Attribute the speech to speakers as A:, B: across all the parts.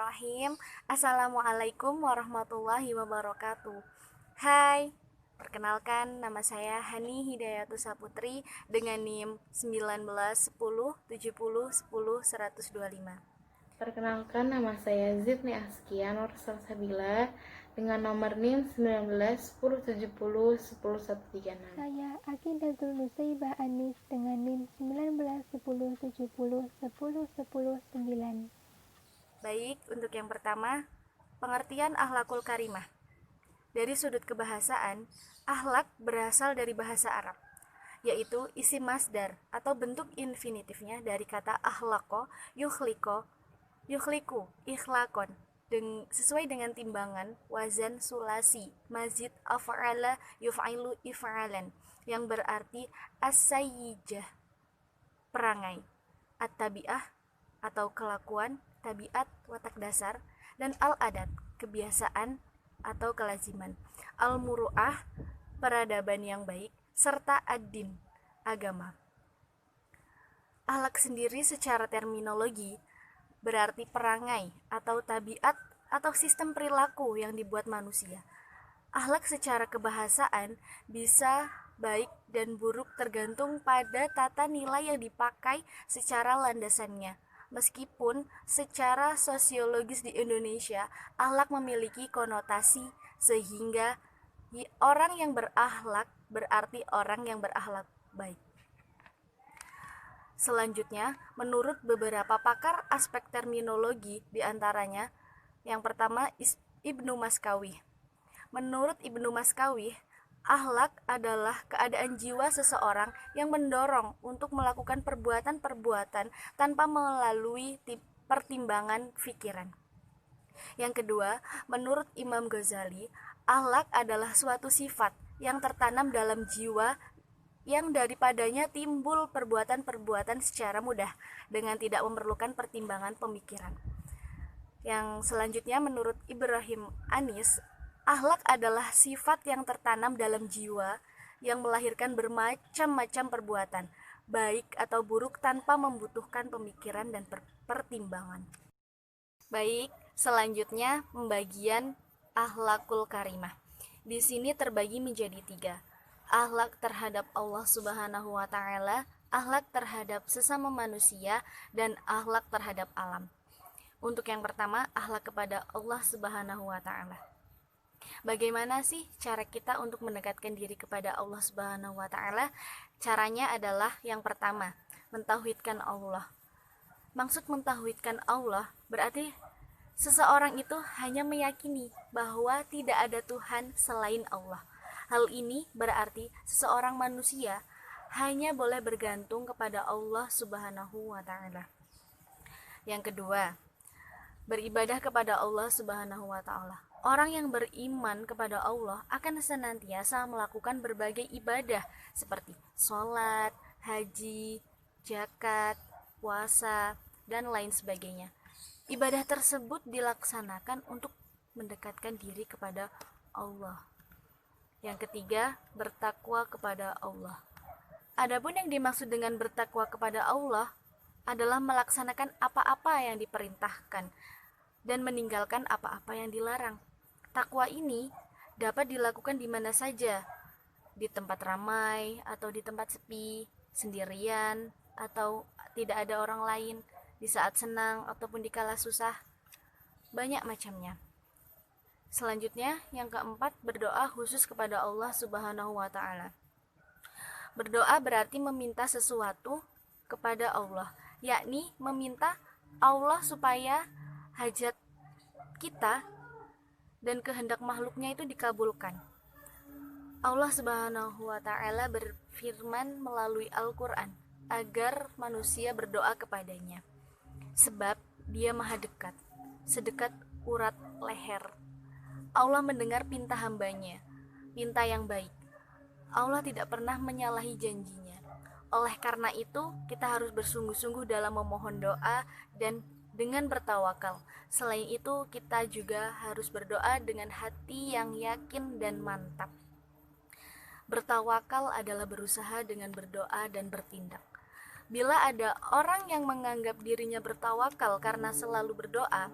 A: Bismillahirrahmanirrahim. Assalamualaikum warahmatullahi wabarakatuh. Hai, perkenalkan nama saya Hani Hidayatus Saputri dengan NIM 19 10 70 10 125.
B: Perkenalkan, nama saya Zidni Askia Nur Salsabila dengan nomor NIM 19 10 70 10 136.
C: Saya Akidatul Nusaibah Anis dengan NIM 19 10 70 10 10 9.
A: Baik, untuk yang pertama, pengertian akhlakul karimah. Dari sudut kebahasaan, akhlak berasal dari bahasa Arab, yaitu isim masdar atau bentuk infinitifnya dari kata akhlaqo, yukhliku, ikhlakon, sesuai dengan timbangan wazan sulasi, mazid af'ala yuf'ilu if'alan, yang berarti as-sayyijah, perangai, at-tabi'ah atau kelakuan, tabiat, watak dasar, dan al-adat, kebiasaan atau kelaziman, al-muru'ah, peradaban yang baik, serta ad-din, agama. Akhlak sendiri secara terminologi berarti perangai atau tabiat atau sistem perilaku yang dibuat manusia. Akhlak secara kebahasaan bisa baik dan buruk tergantung pada tata nilai yang dipakai secara landasannya. Meskipun secara sosiologis di Indonesia, akhlak memiliki konotasi sehingga orang yang berakhlak berarti orang yang berakhlak baik. Selanjutnya, menurut beberapa pakar aspek terminologi, diantaranya yang pertama Ibnu Maskawi. Menurut Ibnu Maskawi, akhlak adalah keadaan jiwa seseorang yang mendorong untuk melakukan perbuatan-perbuatan tanpa melalui pertimbangan pikiran. Yang kedua, menurut Imam Ghazali, akhlak adalah suatu sifat yang tertanam dalam jiwa yang daripadanya timbul perbuatan-perbuatan secara mudah dengan tidak memerlukan pertimbangan pemikiran. Yang selanjutnya, menurut Ibrahim Anis, akhlak adalah sifat yang tertanam dalam jiwa yang melahirkan bermacam-macam perbuatan, baik atau buruk tanpa membutuhkan pemikiran dan pertimbangan. Baik, selanjutnya pembagian akhlakul karimah. Di sini terbagi menjadi 3. Akhlak terhadap Allah Subhanahu wa taala, akhlak terhadap sesama manusia, dan akhlak terhadap alam. Untuk yang pertama, akhlak kepada Allah Subhanahu wa taala. Bagaimana sih cara kita untuk mendekatkan diri kepada Allah Subhanahu wa taala? Caranya adalah yang pertama, mentauhidkan Allah. Maksud mentauhidkan Allah berarti seseorang itu hanya meyakini bahwa tidak ada Tuhan selain Allah. Hal ini berarti seseorang manusia hanya boleh bergantung kepada Allah Subhanahu wa taala. Yang kedua, beribadah kepada Allah Subhanahu wa taala. Orang yang beriman kepada Allah akan senantiasa melakukan berbagai ibadah seperti sholat, haji, zakat, puasa, dan lain sebagainya. Ibadah tersebut dilaksanakan untuk mendekatkan diri kepada Allah. Yang ketiga, bertakwa kepada Allah. Adapun yang dimaksud dengan bertakwa kepada Allah adalah melaksanakan apa-apa yang diperintahkan dan meninggalkan apa-apa yang dilarang. Takwa ini dapat dilakukan di mana saja, di tempat ramai atau di tempat sepi, sendirian atau tidak ada orang lain, di saat senang ataupun di kala susah. Banyak macamnya. Selanjutnya, yang keempat, berdoa khusus kepada Allah Subhanahu wa taala. Berdoa berarti meminta sesuatu kepada Allah, yakni meminta Allah supaya hajat kita dan kehendak makhluknya itu dikabulkan. Allah Subhanahu wa taala berfirman melalui Al-Qur'an agar manusia berdoa kepadanya, sebab Dia Maha dekat, sedekat urat leher. Allah mendengar pinta hambanya, pinta yang baik. Allah tidak pernah menyalahi janjinya. Oleh karena itu, kita harus bersungguh-sungguh dalam memohon doa dan dengan bertawakal. Selain itu, kita juga harus berdoa dengan hati yang yakin dan mantap. Bertawakal adalah berusaha dengan berdoa dan bertindak. Bila ada orang yang menganggap dirinya bertawakal karena selalu berdoa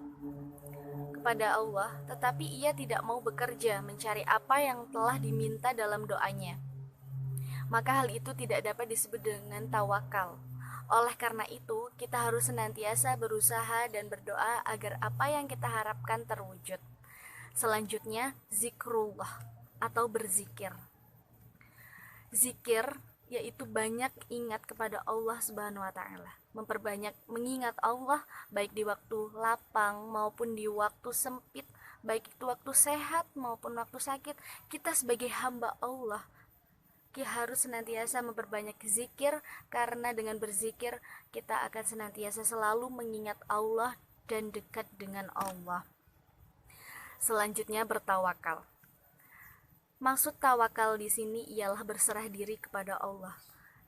A: kepada Allah, tetapi ia tidak mau bekerja mencari apa yang telah diminta dalam doanya, maka hal itu tidak dapat disebut dengan tawakal. Oleh karena itu, kita harus senantiasa berusaha dan berdoa agar apa yang kita harapkan terwujud. Selanjutnya, zikrullah atau berzikir. Zikir yaitu banyak ingat kepada Allah Subhanahu wa taala. Memperbanyak mengingat Allah baik di waktu lapang maupun di waktu sempit, baik itu waktu sehat maupun waktu sakit. Kita sebagai hamba Allah harus senantiasa memperbanyak zikir, karena dengan berzikir kita akan senantiasa selalu mengingat Allah dan dekat dengan Allah. Selanjutnya, bertawakal. Maksud tawakal di sini ialah berserah diri kepada Allah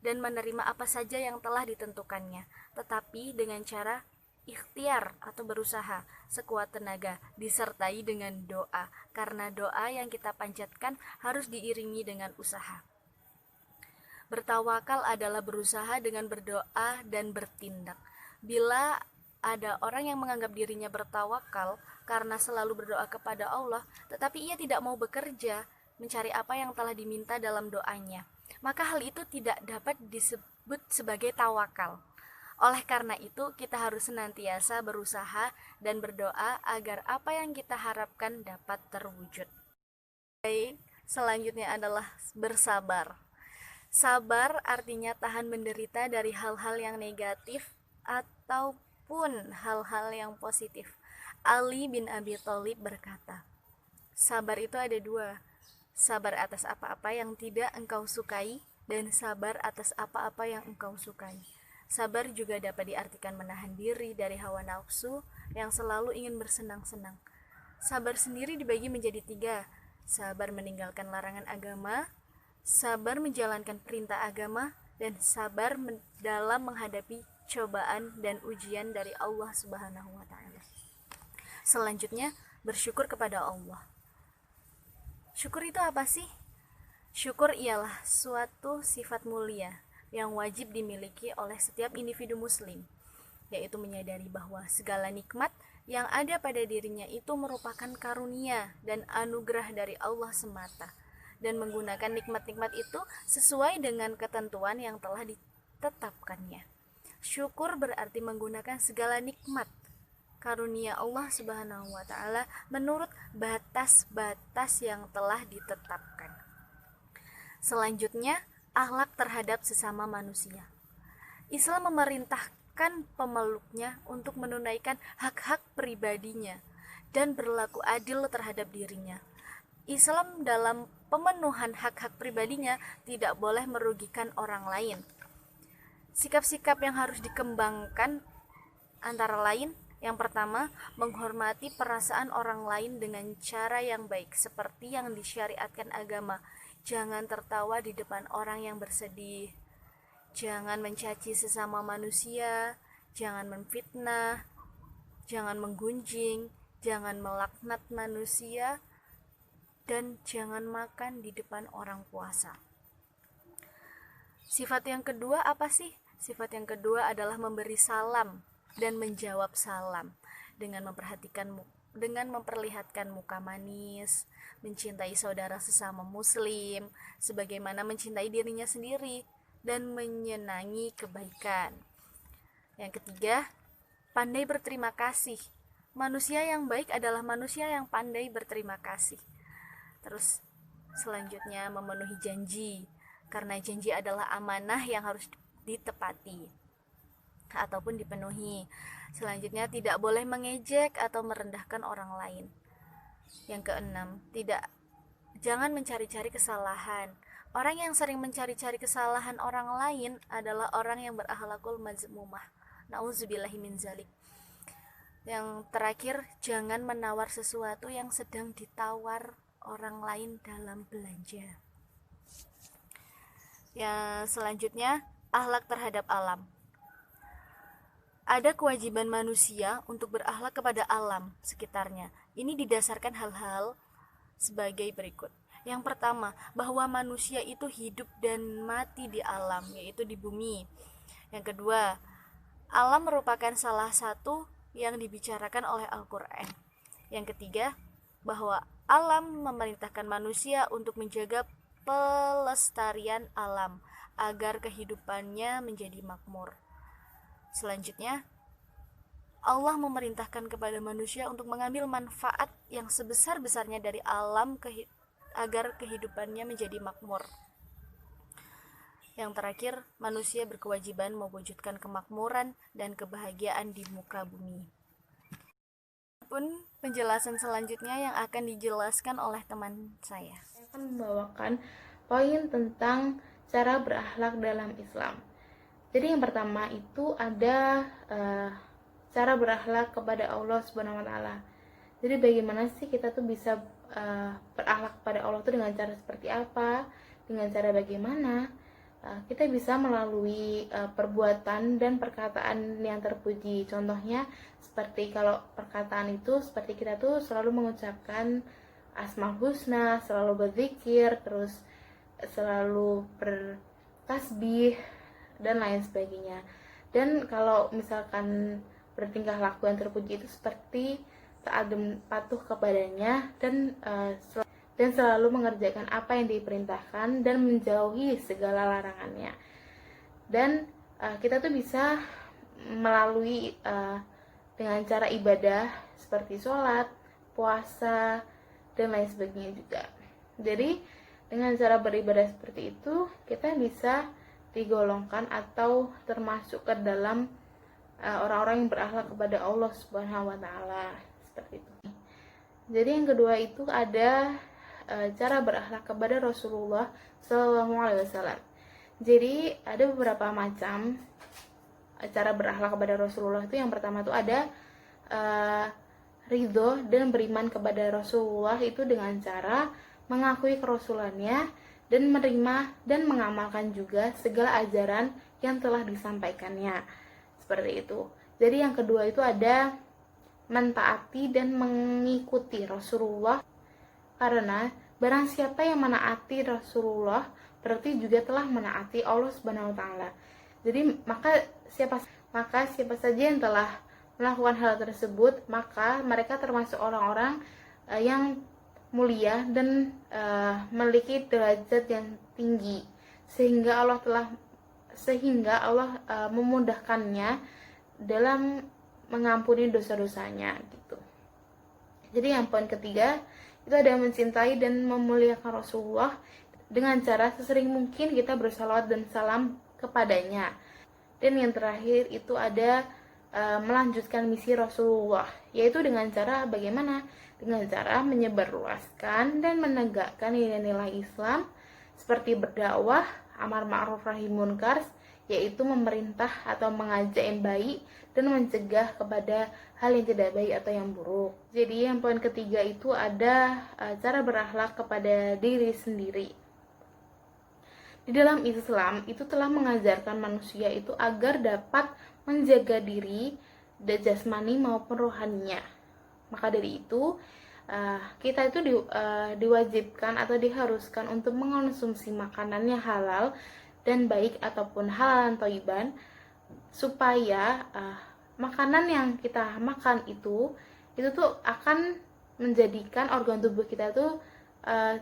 A: dan menerima apa saja yang telah ditentukannya, tetapi dengan cara ikhtiar atau berusaha sekuat tenaga disertai dengan doa, karena doa yang kita panjatkan harus diiringi dengan usaha. Bertawakal adalah berusaha dengan berdoa dan bertindak. Bila ada orang yang menganggap dirinya bertawakal karena selalu berdoa kepada Allah, tetapi ia tidak mau bekerja mencari apa yang telah diminta dalam doanya, maka hal itu tidak dapat disebut sebagai tawakal. Oleh karena itu, kita harus senantiasa berusaha dan berdoa agar apa yang kita harapkan dapat terwujud. Baik, selanjutnya adalah bersabar. Sabar artinya tahan menderita dari hal-hal yang negatif ataupun hal-hal yang positif. Ali bin Abi Thalib berkata, sabar itu ada dua, sabar atas apa-apa yang tidak engkau sukai dan sabar atas apa-apa yang engkau sukai. Sabar juga dapat diartikan menahan diri dari hawa nafsu yang selalu ingin bersenang-senang. Sabar sendiri dibagi menjadi tiga, sabar meninggalkan larangan agama, sabar menjalankan perintah agama, dan sabar dalam menghadapi cobaan dan ujian dari Allah Subhanahu wa taala. Selanjutnya, bersyukur kepada Allah. Syukur itu apa sih? Syukur ialah suatu sifat mulia yang wajib dimiliki oleh setiap individu muslim, yaitu menyadari bahwa segala nikmat yang ada pada dirinya itu merupakan karunia dan anugerah dari Allah semata, dan menggunakan nikmat-nikmat itu sesuai dengan ketentuan yang telah ditetapkannya. Syukur berarti menggunakan segala nikmat karunia Allah Subhanahu wa taala menurut batas-batas yang telah ditetapkan. Selanjutnya, akhlak terhadap sesama manusia. Islam memerintahkan pemeluknya untuk menunaikan hak-hak pribadinya dan berlaku adil terhadap dirinya. Islam dalam pemenuhan hak-hak pribadinya tidak boleh merugikan orang lain. Sikap-sikap yang harus dikembangkan antara lain, yang pertama, menghormati perasaan orang lain dengan cara yang baik seperti yang disyariatkan agama. Jangan tertawa di depan orang yang bersedih. Jangan mencaci sesama manusia, jangan memfitnah, jangan menggunjing, jangan melaknat manusia, dan jangan makan di depan orang puasa. Sifat yang kedua apa sih? Sifat yang kedua adalah memberi salam dan menjawab salam dengan memperlihatkan muka manis, mencintai saudara sesama muslim sebagaimana mencintai dirinya sendiri, dan menyenangi kebaikan. Yang ketiga, pandai berterima kasih. Manusia yang baik adalah manusia yang pandai berterima kasih. Terus selanjutnya, memenuhi janji, karena janji adalah amanah yang harus ditepati ataupun dipenuhi. Selanjutnya, tidak boleh mengejek atau merendahkan orang lain. Yang keenam, jangan mencari-cari kesalahan. Orang yang sering mencari-cari kesalahan orang lain adalah orang yang berakhlakul mazmumah. Nauzubillahi min zalik. Yang terakhir, jangan menawar sesuatu yang sedang ditawar orang lain dalam belanja. Yang selanjutnya, akhlak terhadap alam. Ada kewajiban manusia untuk berakhlak kepada alam sekitarnya. Ini didasarkan hal-hal sebagai berikut. Yang pertama, bahwa manusia itu hidup dan mati di alam, yaitu di bumi. Yang kedua, alam merupakan salah satu yang dibicarakan oleh Al-Quran. Yang ketiga, bahwa alam memerintahkan manusia untuk menjaga pelestarian alam agar kehidupannya menjadi makmur. Selanjutnya, Allah memerintahkan kepada manusia untuk mengambil manfaat yang sebesar-besarnya dari alam agar kehidupannya menjadi makmur. Yang terakhir, manusia berkewajiban mewujudkan kemakmuran dan kebahagiaan di muka bumi. Pun penjelasan selanjutnya yang akan dijelaskan oleh teman saya.
B: Saya akan membawakan poin tentang cara berakhlak dalam Islam. Jadi yang pertama itu ada cara berakhlak kepada Allah Subhanahu wa taala. Jadi bagaimana sih kita tuh bisa berakhlak kepada Allah tuh dengan cara seperti apa? Dengan cara bagaimana? Kita bisa melalui perbuatan dan perkataan yang terpuji. Contohnya seperti kalau perkataan itu seperti kita tuh selalu mengucapkan Asmaul Husna, selalu berzikir, terus selalu bertasbih dan lain sebagainya. Dan kalau misalkan bertingkah laku yang terpuji itu seperti taat dan patuh kepadanya dan selalu mengerjakan apa yang diperintahkan dan menjauhi segala larangannya. Dan kita tuh bisa melalui dengan cara ibadah seperti sholat, puasa, dan lain sebagainya juga. Jadi dengan cara beribadah seperti itu kita bisa digolongkan atau termasuk ke dalam orang-orang yang berakhlak kepada Allah Subhanahu wa taala, seperti itu. Jadi yang kedua itu ada cara berakhlak kepada Rasulullah Shallallahu Alaihi Wasallam. Jadi ada beberapa macam cara berakhlak kepada Rasulullah itu. Yang pertama itu ada ridho dan beriman kepada Rasulullah itu dengan cara mengakui kerasulannya dan menerima dan mengamalkan juga segala ajaran yang telah disampaikannya, seperti itu. Jadi yang kedua itu ada mentaati dan mengikuti Rasulullah, karena barang siapa yang menaati Rasulullah berarti juga telah menaati Allah Subhanahu wa taala. Jadi maka siapa saja yang telah melakukan hal tersebut, maka mereka termasuk orang-orang yang mulia dan memiliki derajat yang tinggi, sehingga Allah memudahkannya dalam mengampuni dosa-dosanya gitu. Jadi yang poin ketiga itu ada mencintai dan memuliakan Rasulullah dengan cara sesering mungkin kita bersalawat dan salam kepadanya. Dan yang terakhir itu ada melanjutkan misi Rasulullah, yaitu dengan cara bagaimana? Dengan cara menyebarluaskan dan menegakkan nilai-nilai Islam seperti berdakwah, amar ma'ruf nahi munkar, yaitu memerintah atau mengajak yang baik dan mencegah kepada hal yang tidak baik atau yang buruk. Jadi yang poin ketiga itu ada cara berakhlak kepada diri sendiri. Di dalam Islam itu telah mengajarkan manusia itu agar dapat menjaga diri dan jasmani maupun rohaninya. Maka dari itu kita itu diwajibkan atau diharuskan untuk mengonsumsi makanan yang halal dan baik ataupun halal thayyiban, supaya makanan yang kita makan itu tuh akan menjadikan organ tubuh kita tuh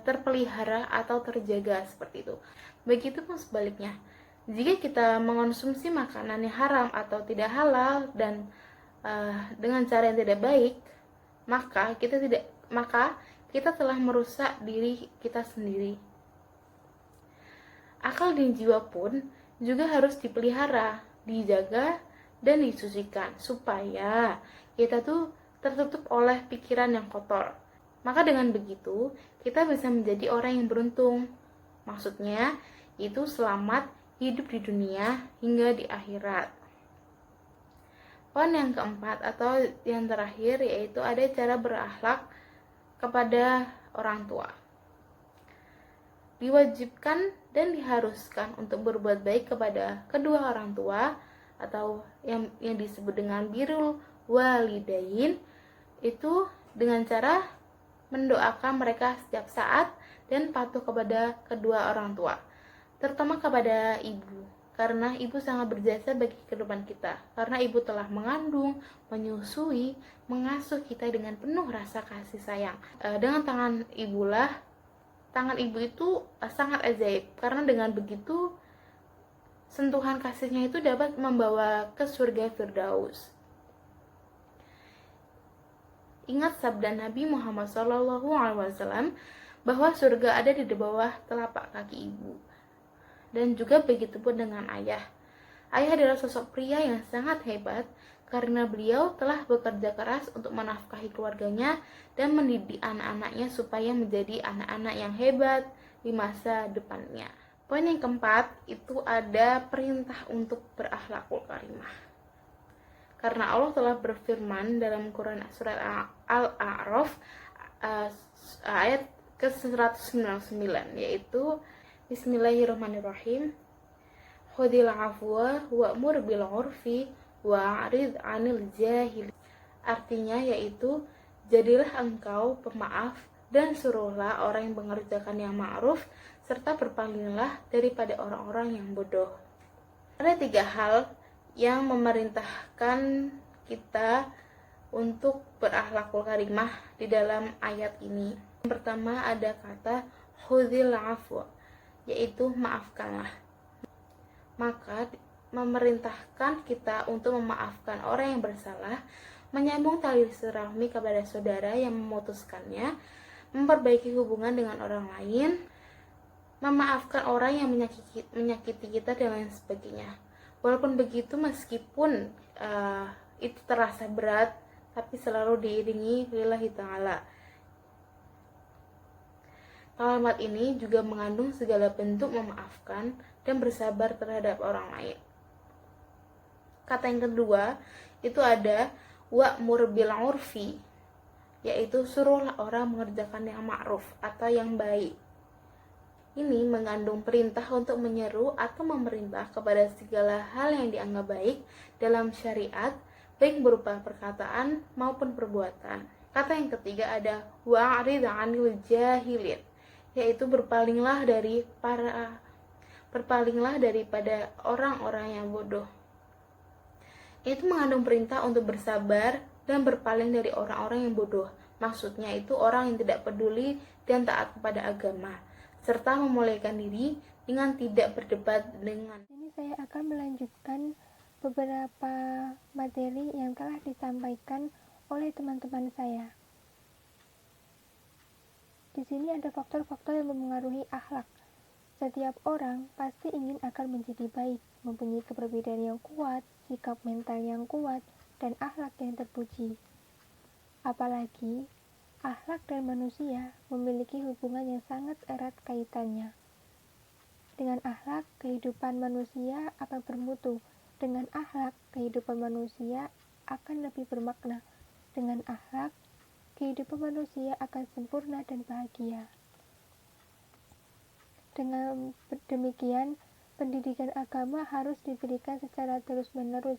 B: terpelihara atau terjaga, seperti itu. Begitupun sebaliknya, jika kita mengonsumsi makanan yang haram atau tidak halal dan dengan cara yang tidak baik, maka kita telah merusak diri kita sendiri. Akal dan jiwa pun juga harus dipelihara, dijaga, dan disucikan supaya kita tuh tertutup oleh pikiran yang kotor. Maka dengan begitu kita bisa menjadi orang yang beruntung. Maksudnya itu selamat hidup di dunia hingga di akhirat. Poin yang keempat atau yang terakhir yaitu ada cara berakhlak kepada orang tua. Diwajibkan dan diharuskan untuk berbuat baik kepada kedua orang tua atau yang disebut dengan birrul walidain, itu dengan cara mendoakan mereka setiap saat dan patuh kepada kedua orang tua, terutama kepada ibu, karena ibu sangat berjasa bagi kehidupan kita. Karena ibu telah mengandung, menyusui, mengasuh kita dengan penuh rasa kasih sayang. Dengan tangan ibu itu sangat ajaib, karena dengan begitu sentuhan kasihnya itu dapat membawa ke surga Firdaus. Ingat sabda Nabi Muhammad SAW bahwa surga ada di bawah telapak kaki ibu. Dan juga begitu pun dengan ayah. Ayah adalah sosok pria yang sangat hebat karena beliau telah bekerja keras untuk menafkahi keluarganya dan mendidik anak-anaknya supaya menjadi anak-anak yang hebat di masa depannya. Poin yang keempat itu ada perintah untuk berakhlakul karimah. Karena Allah telah berfirman dalam Quran surat Al-A'raf ayat ke-199, yaitu Bismillahirrahmanirrahim, khudil afwa wa'mur bil 'urfi wa'rid 'anil jahil. Artinya yaitu jadilah engkau pemaaf dan suruhlah orang yang mengerjakan yang ma'ruf serta berpalinglah daripada orang-orang yang bodoh. Ada 3 hal yang memerintahkan kita untuk berakhlakul karimah di dalam ayat ini. Yang pertama ada kata khudhil afwa, yaitu maafkanlah. Maka memerintahkan kita untuk memaafkan orang yang bersalah, menyambung tali silaturahmi kepada saudara yang memutuskannya, memperbaiki hubungan dengan orang lain, memaafkan orang yang menyakiti kita dan lain sebagainya. Walaupun begitu, meskipun itu terasa berat, tapi selalu diiringi lillahi ta'ala. Kalimat ini juga mengandung segala bentuk memaafkan dan bersabar terhadap orang lain. Kata yang kedua itu ada wa'mur bil 'urfi, yaitu suruhlah orang mengerjakan yang ma'ruf atau yang baik. Ini mengandung perintah untuk menyeru atau memerintah kepada segala hal yang dianggap baik dalam syariat, baik berupa perkataan maupun perbuatan. Kata yang ketiga ada wa'rid 'anil jahilin, yaitu berpalinglah daripada orang-orang yang bodoh. Itu mengandung perintah untuk bersabar dan berpaling dari orang-orang yang bodoh. Maksudnya itu orang yang tidak peduli dan taat kepada agama, serta memulihkan diri dengan tidak berdebat dengan.
C: Ini saya akan melanjutkan beberapa materi yang telah disampaikan oleh teman-teman saya. Di sini ada faktor-faktor yang mempengaruhi akhlak. Setiap orang pasti ingin akan menjadi baik, mempunyai kepribadian yang kuat, sikap mental yang kuat, dan akhlak yang terpuji. Apalagi akhlak dan manusia memiliki hubungan yang sangat erat kaitannya. Dengan akhlak, kehidupan manusia akan bermutu. Dengan akhlak, kehidupan manusia akan lebih bermakna. Dengan akhlak, kehidupan manusia akan sempurna dan bahagia. Dengan demikian, pendidikan agama harus diberikan secara terus-menerus,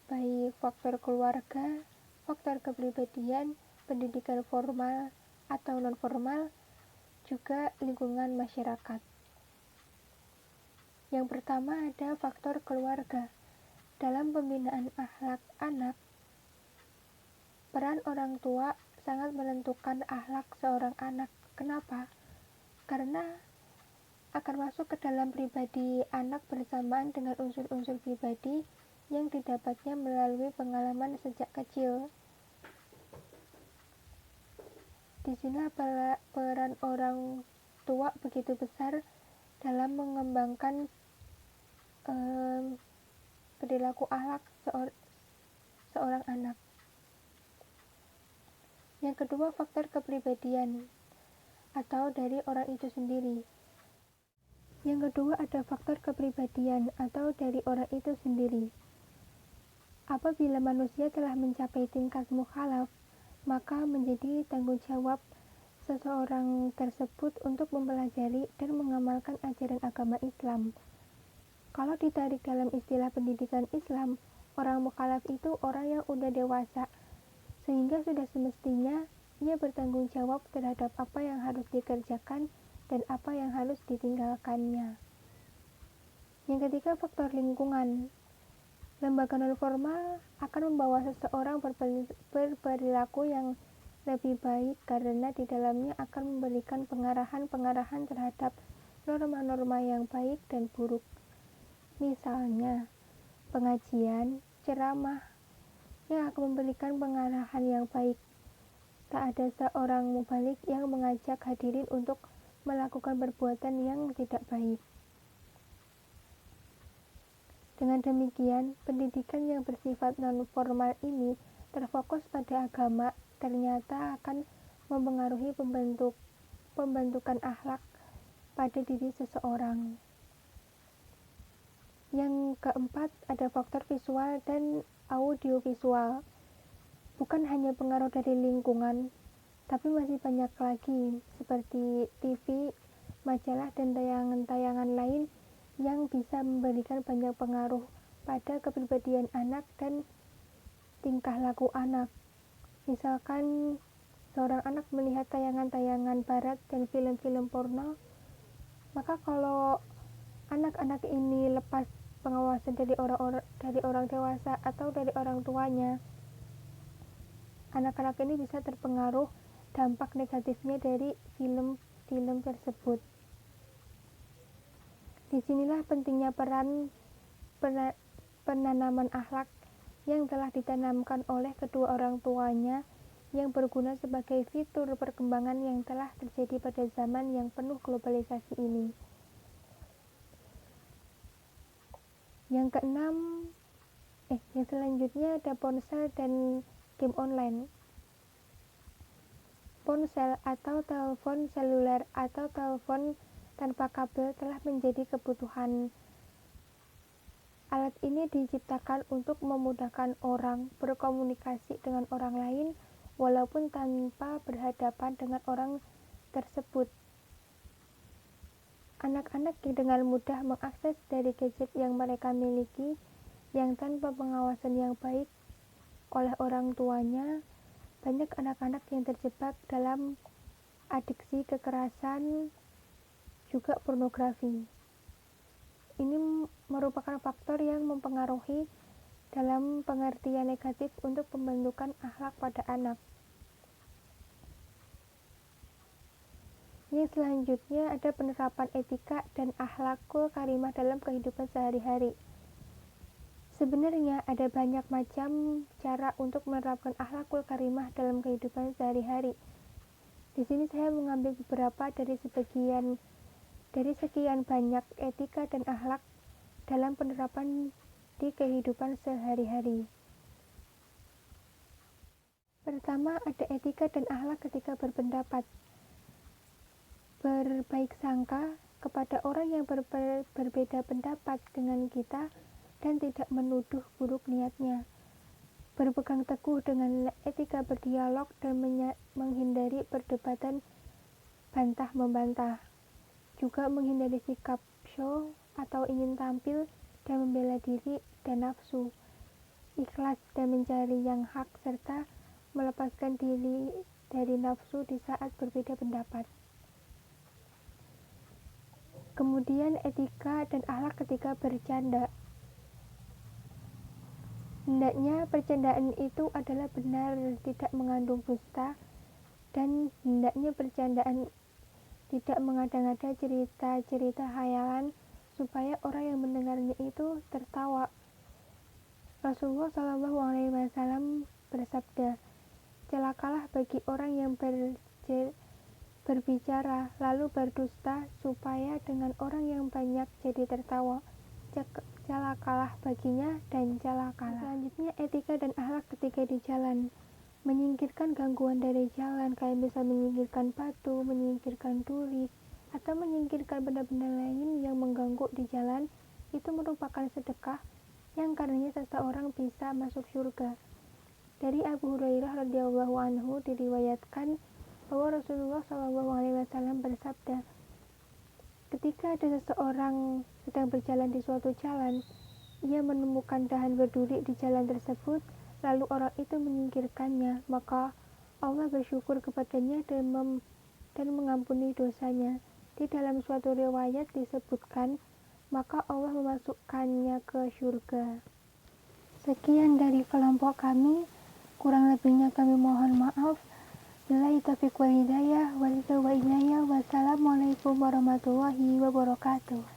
C: baik faktor keluarga, faktor kepribadian, pendidikan formal atau non-formal, juga lingkungan masyarakat. Yang pertama ada faktor keluarga. Dalam pembinaan akhlak anak, peran orang tua sangat menentukan akhlak seorang anak. Kenapa? Karena akan masuk ke dalam pribadi anak bersamaan dengan unsur-unsur pribadi yang didapatnya melalui pengalaman sejak kecil. Di sini peran orang tua begitu besar dalam mengembangkan perilaku akhlak seorang anak. Yang kedua, faktor kepribadian atau dari orang itu sendiri. Yang kedua ada faktor kepribadian atau dari orang itu sendiri. Apabila manusia telah mencapai tingkat mukhalaf, maka menjadi tanggung jawab seseorang tersebut untuk mempelajari dan mengamalkan ajaran agama Islam. Kalau ditarik dalam istilah pendidikan Islam, orang mukhalaf itu orang yang udah dewasa, sehingga sudah semestinya ia bertanggung jawab terhadap apa yang harus dikerjakan dan apa yang harus ditinggalkannya. Yang ketiga, faktor lingkungan. Lembaga non formal akan membawa seseorang berperilaku yang lebih baik karena di dalamnya akan memberikan pengarahan-pengarahan terhadap norma-norma yang baik dan buruk. Misalnya, pengajian, ceramah yang akan memberikan pengarahan yang baik. Tak ada seorang mubalik yang mengajak hadirin untuk melakukan perbuatan yang tidak baik. Dengan demikian, pendidikan yang bersifat non-formal ini terfokus pada agama ternyata akan mempengaruhi pembentukan akhlak pada diri seseorang. Yang keempat, ada faktor visual dan audiovisual. Bukan hanya pengaruh dari lingkungan, tapi masih banyak lagi seperti TV, majalah, dan tayangan-tayangan lain yang bisa memberikan banyak pengaruh pada kepribadian anak dan tingkah laku anak. Misalkan seorang anak melihat tayangan-tayangan barat dan film-film porno, maka kalau anak-anak ini lepas pengawasan dari orang dewasa atau dari orang tuanya, anak-anak ini bisa terpengaruh dampak negatifnya dari film-film tersebut. Disinilah pentingnya peran penanaman akhlak yang telah ditanamkan oleh kedua orang tuanya yang berguna sebagai fitur perkembangan yang telah terjadi pada zaman yang penuh globalisasi ini. Yang keenam, yang selanjutnya ada ponsel dan game online. Ponsel atau telepon seluler atau telepon tanpa kabel telah menjadi kebutuhan. Alat ini diciptakan untuk memudahkan orang berkomunikasi dengan orang lain walaupun tanpa berhadapan dengan orang tersebut. Anak-anak yang dengan mudah mengakses dari gadget yang mereka miliki yang tanpa pengawasan yang baik oleh orang tuanya, banyak anak-anak yang terjebak dalam adiksi kekerasan, juga pornografi. Ini merupakan faktor yang mempengaruhi dalam pengertian negatif untuk pembentukan akhlak pada anak. Yang selanjutnya ada penerapan etika dan akhlakul karimah dalam kehidupan sehari-hari. Sebenarnya ada banyak macam cara untuk menerapkan akhlakul karimah dalam kehidupan sehari-hari. Di sini saya mengambil beberapa dari sekian banyak etika dan akhlak dalam penerapan di kehidupan sehari-hari. Pertama, ada etika dan akhlak ketika berpendapat. Berbaik sangka kepada orang yang berbeda pendapat dengan kita dan tidak menuduh buruk niatnya. Berpegang teguh dengan etika berdialog dan menghindari perdebatan bantah-membantah. Juga menghindari sikap show atau ingin tampil dan membela diri dan nafsu. Ikhlas dan mencari yang hak serta melepaskan diri dari nafsu di saat berbeda pendapat. Kemudian etika dan akhlak ketika bercanda. Hendaknya percandaan itu adalah benar, tidak mengandung dusta, dan hendaknya percandaan tidak mengada-ngada cerita-cerita khayalan supaya orang yang mendengarnya itu tertawa. Rasulullah SAW bersabda, celakalah bagi orang yang berbicara lalu berdusta supaya dengan orang yang banyak jadi tertawa. Celakalah baginya dan celakalah. Selanjutnya etika dan akhlak ketika di jalan. Menyingkirkan gangguan dari jalan, kayak bisa menyingkirkan batu, menyingkirkan duri, atau menyingkirkan benda-benda lain yang mengganggu di jalan, itu merupakan sedekah yang karenanya seseorang bisa masuk surga. Dari Abu Hurairah radhiyallahu anhu diriwayatkan bahwa Rasulullah SAW bersabda, ketika ada seseorang sedang berjalan di suatu jalan, ia menemukan dahan berduri di jalan tersebut, lalu orang itu menyingkirkannya, maka Allah bersyukur kepadanya dan mengampuni dosanya. Di dalam suatu riwayat disebutkan maka Allah memasukkannya ke surga. Sekian dari kelompok kami, kurang lebihnya kami mohon maaf. Billahi taufiq wal hidayah, wassalamualaikum warahmatullahi wabarakatuh.